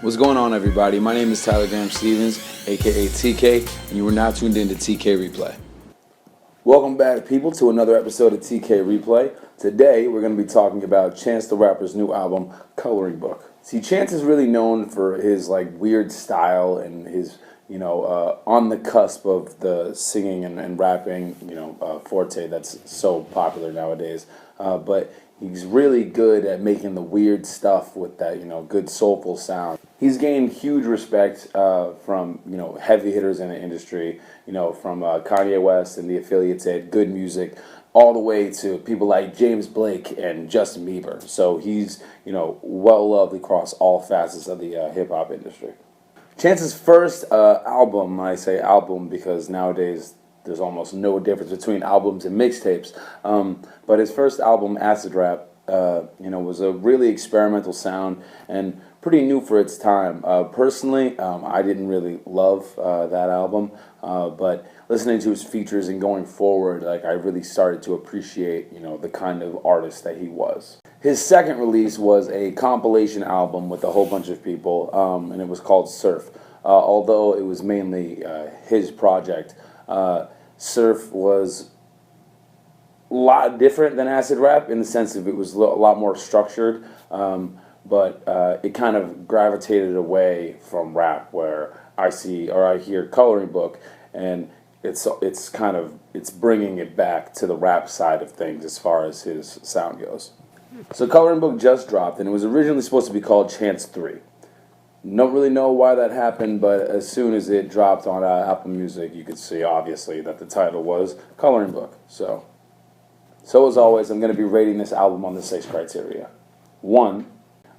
What's going on, everybody? My name is Tyler Graham Stevens, aka TK, and you are now tuned in to TKReplay. Welcome back, people, to another episode of TKReplay. Today, we're going to be talking about Chance the Rapper's new album, Coloring Book. See, Chance is really known for his weird style and his on the cusp of the singing and rapping forte that's so popular nowadays. But he's really good at making the weird stuff with that good soulful sound. He's gained huge respect from heavy hitters in the industry, from Kanye West and the affiliates at Good Music, all the way to people like James Blake and Justin Bieber. So he's well loved across all facets of the hip hop industry. Chance's first album, I say album because nowadays there's almost no difference between albums and mixtapes. But his first album, Acid Rap, was a really experimental sound and pretty new for its time. Personally, I didn't really love that album, but listening to his features and going forward, I really started to appreciate, the kind of artist that he was. His second release was a compilation album with a whole bunch of people, and it was called Surf. Although it was mainly his project, Surf was a lot different than Acid Rap in the sense of it was a lot more structured, but it kind of gravitated away from rap, where I hear Coloring Book, and it's bringing it back to the rap side of things as far as his sound goes. So Coloring Book just dropped, and it was originally supposed to be called Chance 3. Don't really know why that happened, but as soon as it dropped on Apple Music, you could see, obviously, that the title was Coloring Book. So as always, I'm going to be rating this album on the 6 criteria. 1,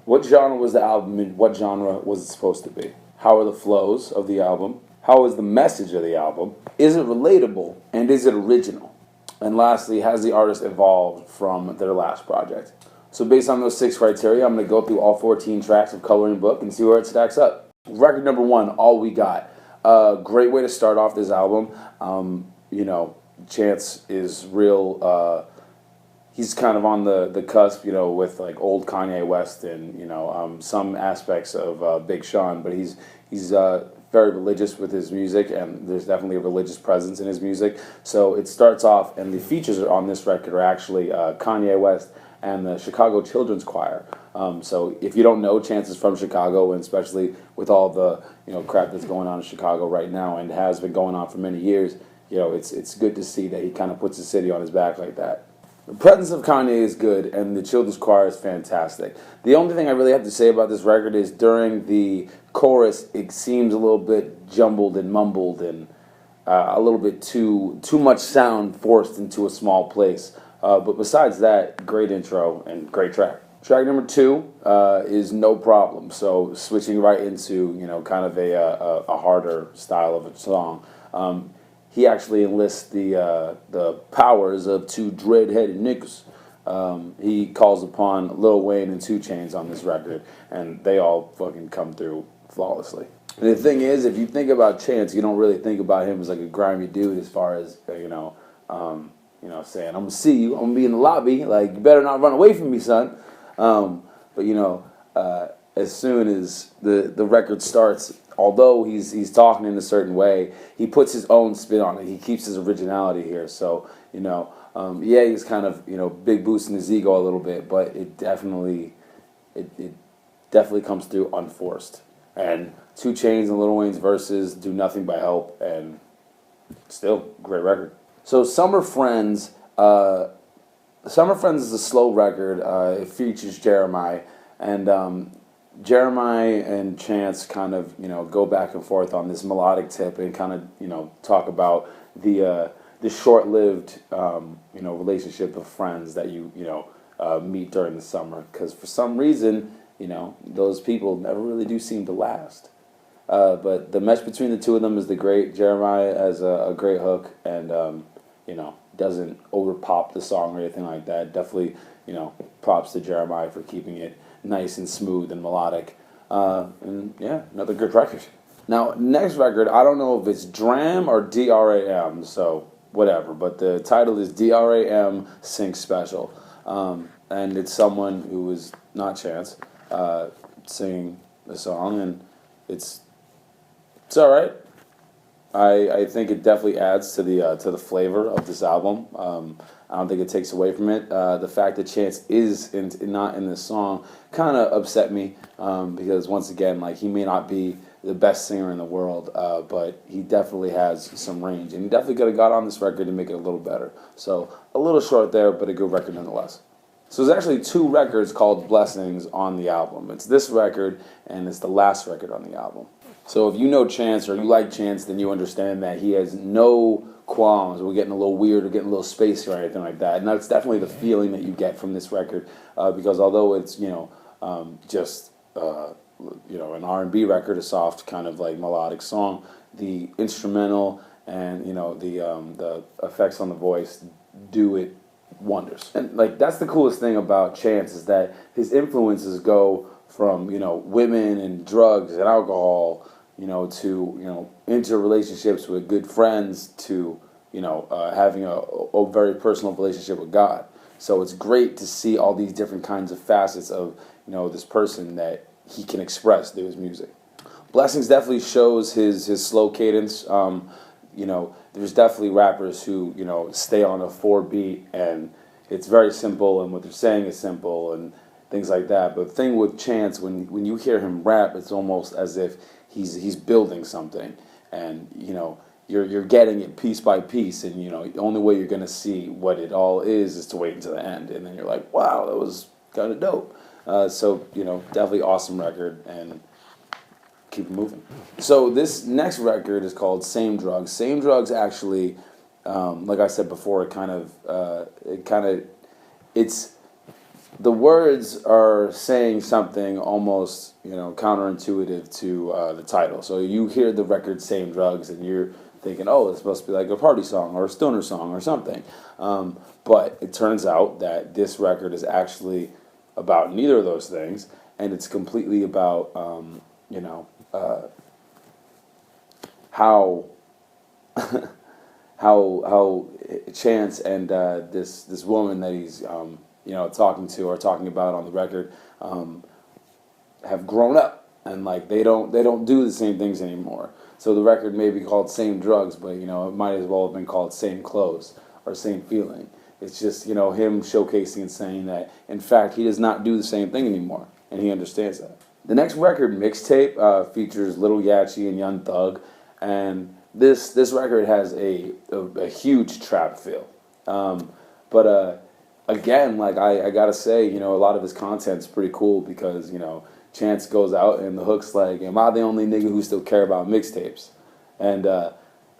what genre was the album and what genre was it supposed to be? How are the flows of the album? How is the message of the album? Is it relatable, and is it original? And lastly, has the artist evolved from their last project? So based on those 6 criteria, I'm going to go through all 14 tracks of Coloring Book and see where it stacks up. Record number 1, All We Got. Great way to start off this album. Chance is real, he's kind of on the cusp, with old Kanye West and, some aspects of Big Sean, but he's very religious with his music, and there's definitely a religious presence in his music. So it starts off, and the features on this record are actually Kanye West and the Chicago Children's Choir. So if you don't know, Chance is from Chicago, and especially with all the crap that's going on in Chicago right now and has been going on for many years, it's good to see that he kind of puts the city on his back like that. The presence of Kanye is good, and the Children's Choir is fantastic. The only thing I really have to say about this record is during the chorus, it seems a little bit jumbled and mumbled, and a little bit too much sound forced into a small place. But besides that, great intro and great track. Track number 2 is No Problem. So switching right into kind of a harder style of a song. He actually enlists the powers of 2 dread-headed niggas. He calls upon Lil Wayne and 2 Chainz on this record, and they all fucking come through flawlessly. And the thing is, if you think about Chance, you don't really think about him as a grimy dude as far as saying, I'm going to see you, I'm going to be in the lobby, you better not run away from me, son. But as soon as the record starts, although he's talking in a certain way, he puts his own spin on it. He keeps his originality here. So, he's kind of, big boosting his ego a little bit, but it definitely comes through unforced. And 2 Chainz and Lil Wayne's verses do nothing but help, and still, great record. So Summer Friends is a slow record. It features Jeremiah, and Jeremiah and Chance kind of go back and forth on this melodic tip and kind of talk about the short-lived relationship of friends that you meet during the summer, because for some reason those people never really do seem to last. But the mesh between the 2 of them is the great. Jeremiah has a great hook, and doesn't over pop the song or anything like that. Definitely, props to Jeremiah for keeping it nice and smooth and melodic. And yeah, another good record. Now, next record, I don't know if it's Dram or DRAM, so whatever, but the title is DRAM Sync Special. And it's someone who is not Chance, singing the song, and it's all right. I think it definitely adds to the flavor of this album. I don't think it takes away from it. The fact that Chance is not in this song kind of upset me because once again, like, he may not be the best singer in the world, but he definitely has some range, and he definitely could have got on this record to make it a little better. So a little short there, but a good record nonetheless. So there's actually 2 records called Blessings on the album. It's this record, and it's the last record on the album. So if you know Chance or you like Chance, then you understand that he has no qualms. We're getting a little weird or getting a little spacey or anything like that. And that's definitely the feeling that you get from this record, because although it's, just an R&B record, a soft kind of like melodic song, the instrumental and the effects on the voice do it wonders. And like, that's the coolest thing about Chance, is that his influences go from women and drugs and alcohol, to interrelationships with good friends, to having a very personal relationship with God. So it's great to see all these different kinds of facets of this person that he can express through his music. Blessings definitely shows his slow cadence. There's definitely rappers who stay on a 4-beat, and it's very simple, and what they're saying is simple, and things like that. But the thing with Chance, when you hear him rap, it's almost as if he's building something, and you're getting it piece by piece, and the only way you're gonna see what it all is to wait until the end, and then you're like, wow, that was kind of dope. So definitely awesome record, and keep it moving. So this next record is called Same Drugs. Same Drugs actually, like I said before, it's the words are saying something almost counterintuitive to the title. So you hear the record Same Drugs, and you're thinking, oh, it's supposed to be like a party song or a stoner song or something. But it turns out that this record is actually about neither of those things, and it's completely about how how Chance and this woman that he's talking about on the record have grown up, and like they don't do the same things anymore. So the record may be called Same Drugs, but it might as well have been called Same Clothes or Same Feeling. It's just him showcasing and saying that in fact he does not do the same thing anymore, and he understands that. The next record, Mixtape, features Lil Yachty and Young Thug, and this record has a huge trap feel. But again, like I gotta say, a lot of his content's pretty cool, because Chance goes out and the hook's like, "Am I the only nigga who still care about mixtapes?" And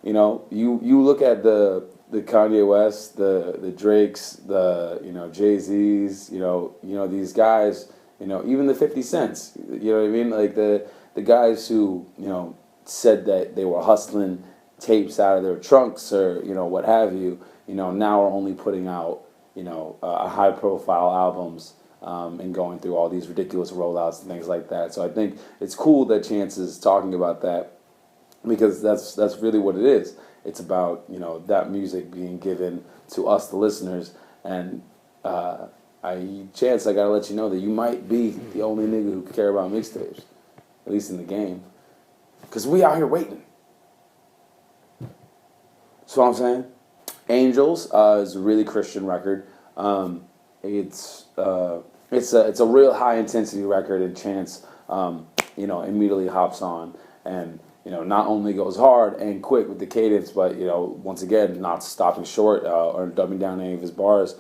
you look at the Kanye West, the Drakes, the Jay-Z's, these guys, even the 50 Cents, you know what I mean? Like the guys who said that they were hustling tapes out of their trunks or what have you, now are only putting out high profile albums and going through all these ridiculous rollouts and things like that. So I think it's cool that Chance is talking about that, because that's really what it is. It's about that music being given to us, the listeners, and Chance, I gotta let you know that you might be the only nigga who care about mixtapes, at least in the game, because we out here waiting. So what I'm saying, Angels is a really Christian record. It's a real high intensity record, and Chance immediately hops on and not only goes hard and quick with the cadence, but once again not stopping short or dumbing down any of his bars.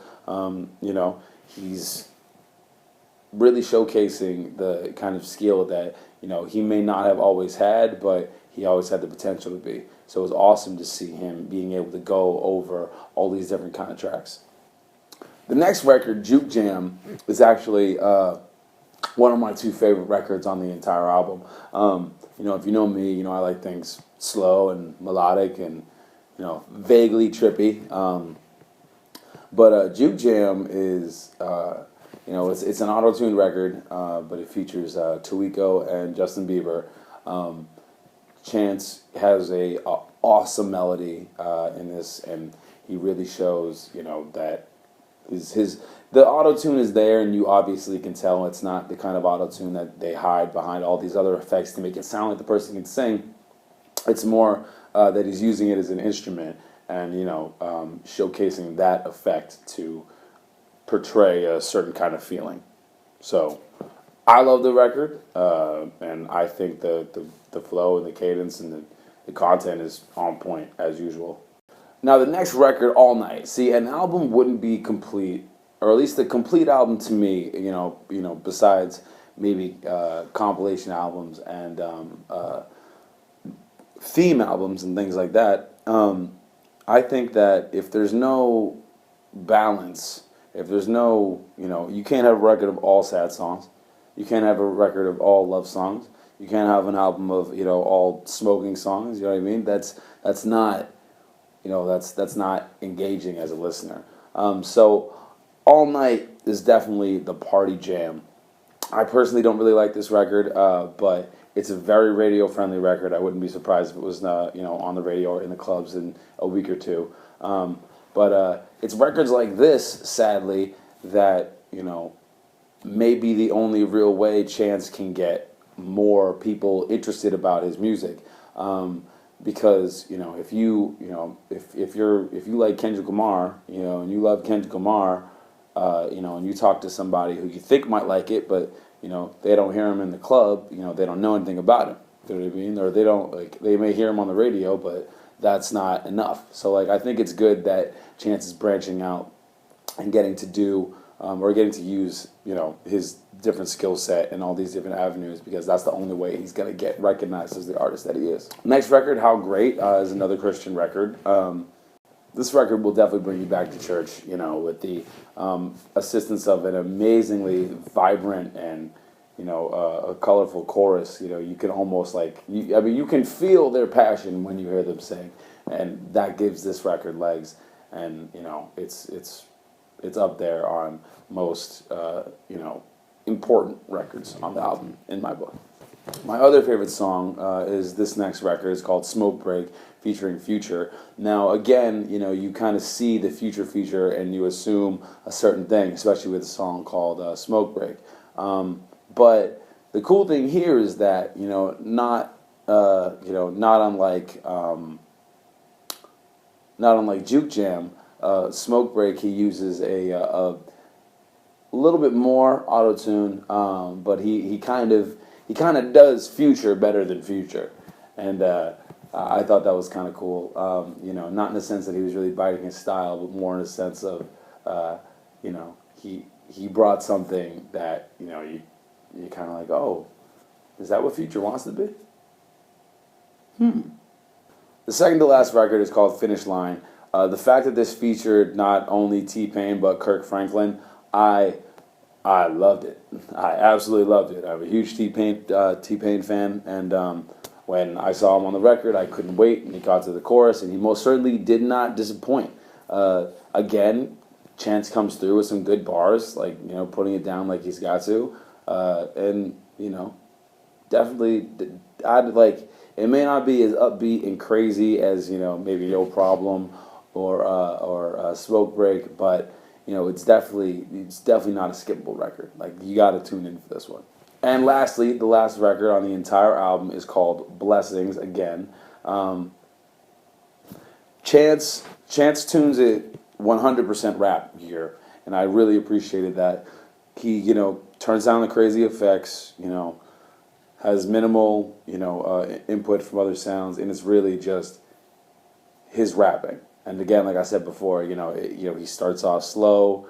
He's really showcasing the kind of skill that he may not have always had, but he always had the potential to be. So it was awesome to see him being able to go over all these different kind of tracks. The next record, Juke Jam, is actually one of my 2 favorite records on the entire album. If you know me, I like things slow and melodic and vaguely trippy. But Juke Jam is it's an auto-tuned record, but it features Tawiko and Justin Bieber. Chance has a awesome melody in this, and he really shows that The auto-tune is there, and you obviously can tell it's not the kind of auto-tune that they hide behind all these other effects to make it sound like the person can sing. It's more that he's using it as an instrument and, showcasing that effect to portray a certain kind of feeling. So I love the record, and I think the flow and the cadence and the content is on point as usual. Now the next record, All Night. See, an album wouldn't be complete, or at least a complete album to me, besides maybe compilation albums and theme albums and things like that. I think that if there's no balance, if there's no, you can't have a record of all sad songs. You can't have a record of all love songs. You can't have an album of, all smoking songs. You know what I mean? That's not, that's not engaging as a listener. So All Night is definitely the party jam. I personally don't really like this record, but it's a very radio-friendly record. I wouldn't be surprised if it was, on the radio or in the clubs in a week or two. But it's records like this, sadly, that, may be the only real way Chance can get more people interested about his music. Because, if you like Kendrick Lamar, and you love Kendrick Lamar, and you talk to somebody who you think might like it, but they don't hear him in the club, they don't know anything about him. You know what I mean? Or they may hear him on the radio, but that's not enough. So, I think it's good that Chance is branching out and getting to do, or getting to use, his different skill set and all these different avenues, because that's the only way he's going to get recognized as the artist that he is. Next record, How Great, is another Christian record. This record will definitely bring you back to church, with the assistance of an amazingly vibrant and, a colorful chorus. You can almost you can feel their passion when you hear them sing, and that gives this record legs. And it's up there on most important records on the album in my book. My other favorite song is this next record. It's called Smoke Break, featuring Future. Now, again, you kind of see the Future feature and you assume a certain thing, especially with a song called Smoke Break. But the cool thing here is that, not unlike Juke Jam, Smoke Break, he uses a little bit more auto-tune, but he kind of does Future better than Future, and I thought that was kind of cool. Not in the sense that he was really biting his style, but more in the sense of he brought something that you kind of like, oh, is that what Future wants to be? The second to last record is called Finish Line. The fact that this featured not only T-Pain but Kirk Franklin, I loved it. I absolutely loved it. I'm a huge T-Pain fan, and when I saw him on the record, I couldn't wait, and he got to the chorus, and he most certainly did not disappoint. Again, Chance comes through with some good bars, putting it down like he's got to, and definitely, it may not be as upbeat and crazy as maybe No Problem or Smoke Break, but it's definitely not a skippable record. You got to tune in for this one. And lastly, the last record on the entire album is called Blessings. Again, Chance tunes it 100% rap here, and I really appreciated that. He turns down the crazy effects, has minimal input from other sounds, and it's really just his rapping. And again, like I said before, he starts off slow.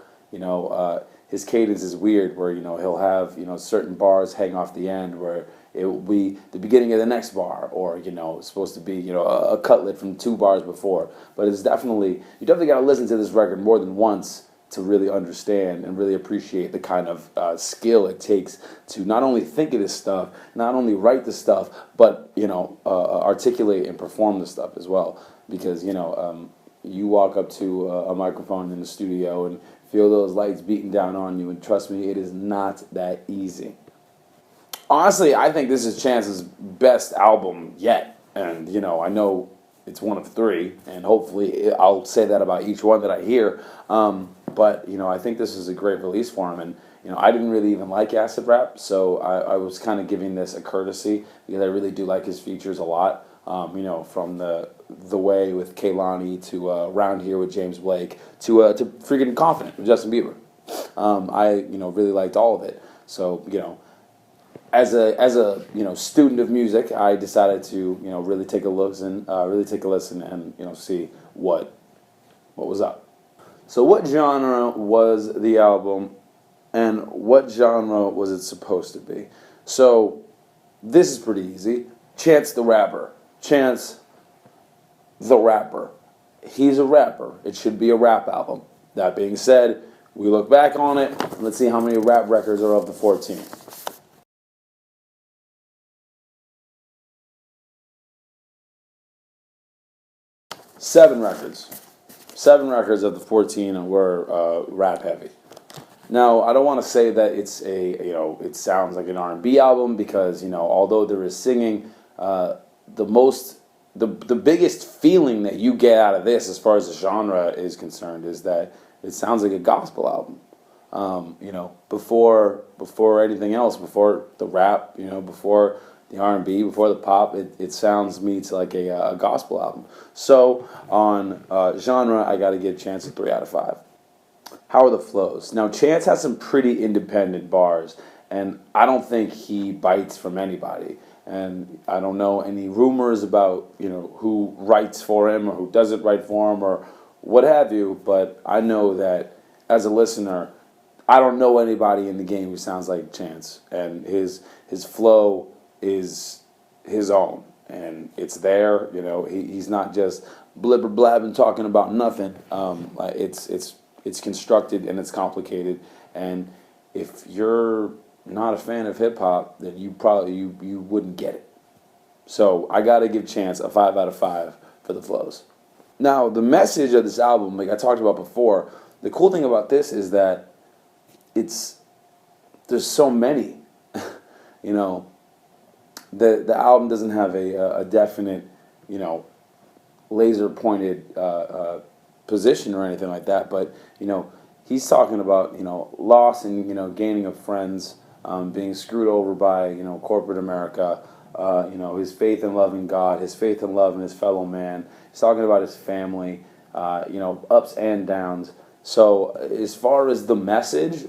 His cadence is weird, where he'll have certain bars hang off the end, where it will be the beginning of the next bar, or it's supposed to be a cutlet from 2 bars before. But you definitely got to listen to this record more than once to really understand and really appreciate the kind of skill it takes to not only think of this stuff, not only write the stuff, but articulate and perform the stuff as well. Because you walk up to a microphone in the studio and feel those lights beating down on you, and trust me, it is not that easy. Honestly, I think this is Chance's best album yet, and I know it's one of 3, and hopefully I'll say that about each one that I hear. but I think this is a great release for him, and I didn't really even like acid rap, so I was kind of giving this a courtesy because I really do like his features a lot. From the way with Kehlani to Around Here with James Blake to freaking Confident with Justin Bieber. I really liked all of it. So as a student of music, I decided to really take a listen, and see what was up. So what genre was the album, and what genre was it supposed to be? So this is pretty easy. Chance the Rapper. Chance the Rapper. He's a rapper. It should be a rap album. That being said, we look back on it. Let's see how many rap records are of the 14. Seven records. 7 records of the 14 were rap heavy. Now, I don't want to say that it's it sounds like an R&B album because although there is singing, the biggest feeling that you get out of this, as far as the genre is concerned, is that it sounds like a gospel album. Before anything else, before the rap, before the R&B, before the pop, it sounds to me to like a gospel album. So on genre, I got to give Chance a 3 out of 5. How are the flows? Now, Chance has some pretty independent bars, and I don't think he bites from anybody. And I don't know any rumors about who writes for him or who doesn't write for him or what have you, but I know that as a listener, I don't know anybody in the game who sounds like Chance, and his flow is his own, and it's there. He's not just blibber blabbing talking about nothing. It's constructed and it's complicated, and if you're not a fan of hip hop, then you wouldn't get it. So I gotta give Chance a 5 out of 5 for the flows. Now the message of this album, like I talked about before, the cool thing about this is that there's so many. The album doesn't have a definite laser pointed position or anything like that, but he's talking about loss and gaining of friends, being screwed over by corporate America, his faith in loving God, his faith in love in his fellow man. He's talking about his family, ups and downs. So as far as the message,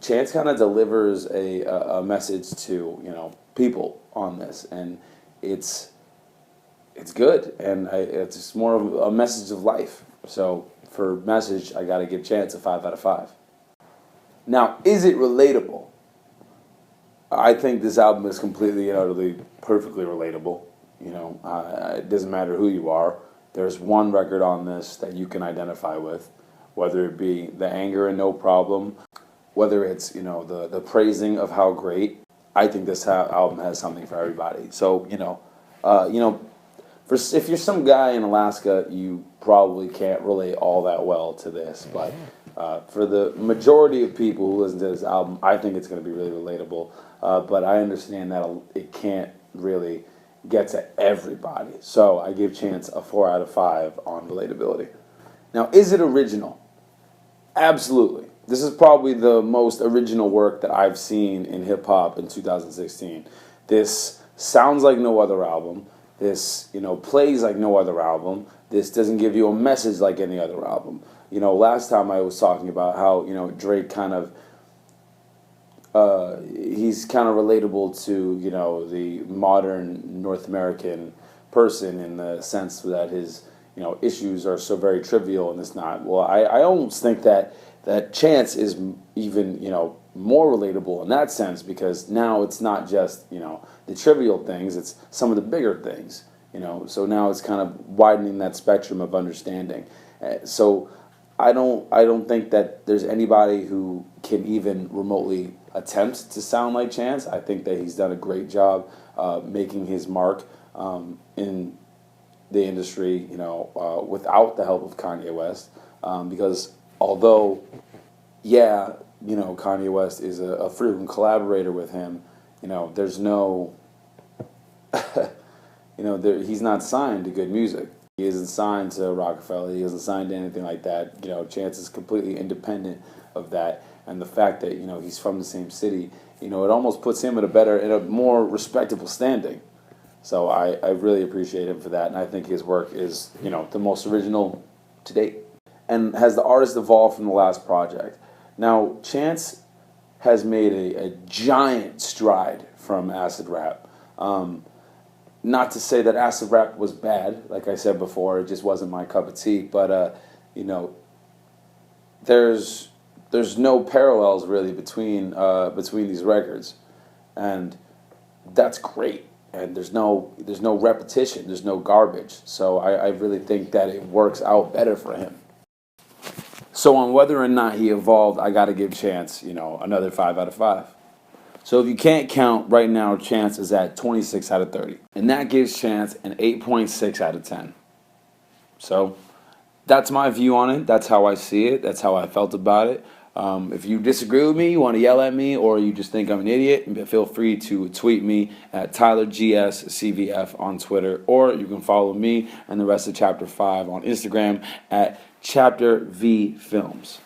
Chance kind of delivers a message to people on this, and it's good, and it's just more of a message of life. So for message, I got to give Chance a 5 out of 5. Now, is it relatable? I think this album is completely and utterly, perfectly relatable. It doesn't matter who you are. There's one record on this that you can identify with, whether it be the anger and no problem, whether it's the praising of how great. I think this album has something for everybody. So if you're some guy in Alaska, you probably can't relate all that well to this, but for the majority of people who listen to this album, I think it's going to be really relatable. But I understand that it can't really get to everybody. So I give Chance a 4 out of 5 on relatability. Now, is it original? Absolutely. This is probably the most original work that I've seen in hip-hop in 2016. This sounds like no other album. This, plays like no other album. This doesn't give you a message like any other album. Last time I was talking about how, Drake kind of, he's kind of relatable to, the modern North American person in the sense that his, issues are so very trivial and it's not. Well, I almost think that Chance is even, more relatable in that sense, because now it's not just, the trivial things, it's some of the bigger things, so now it's kind of widening that spectrum of understanding. So I don't think that there's anybody who can even remotely attempt to sound like Chance. I think that he's done a great job making his mark in the industry, without the help of Kanye West, because although, yeah, Kanye West is a frequent collaborator with him, there's no, he's not signed to good music. He isn't signed to Rockefeller. He isn't signed to anything like that. You know, Chance is completely independent of that. And the fact that, you know, he's from the same city, you know, it almost puts him in a more respectable standing. So I really appreciate him for that. And I think his work is, you know, the most original to date. And has the artist evolved from the last project? Now, Chance has made a giant stride from acid rap. Not to say that acid rap was bad, like I said before, it just wasn't my cup of tea. But you know, there's no parallels really between these records, and that's great. And there's no repetition, there's no garbage. So I really think that it works out better for him. So on whether or not he evolved, I got to give Chance, you know, another 5 out of 5. So if you can't count, right now Chance is at 26 out of 30. And that gives Chance an 8.6 out of 10. So that's my view on it. That's how I see it. That's how I felt about it. If you disagree with me, you want to yell at me, or you just think I'm an idiot, feel free to tweet me at TylerGSCVF on Twitter, or you can follow me and the rest of Chapter 5 on Instagram at ChapterVFilms.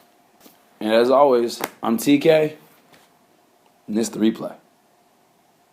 And as always, I'm TK, and this is the replay.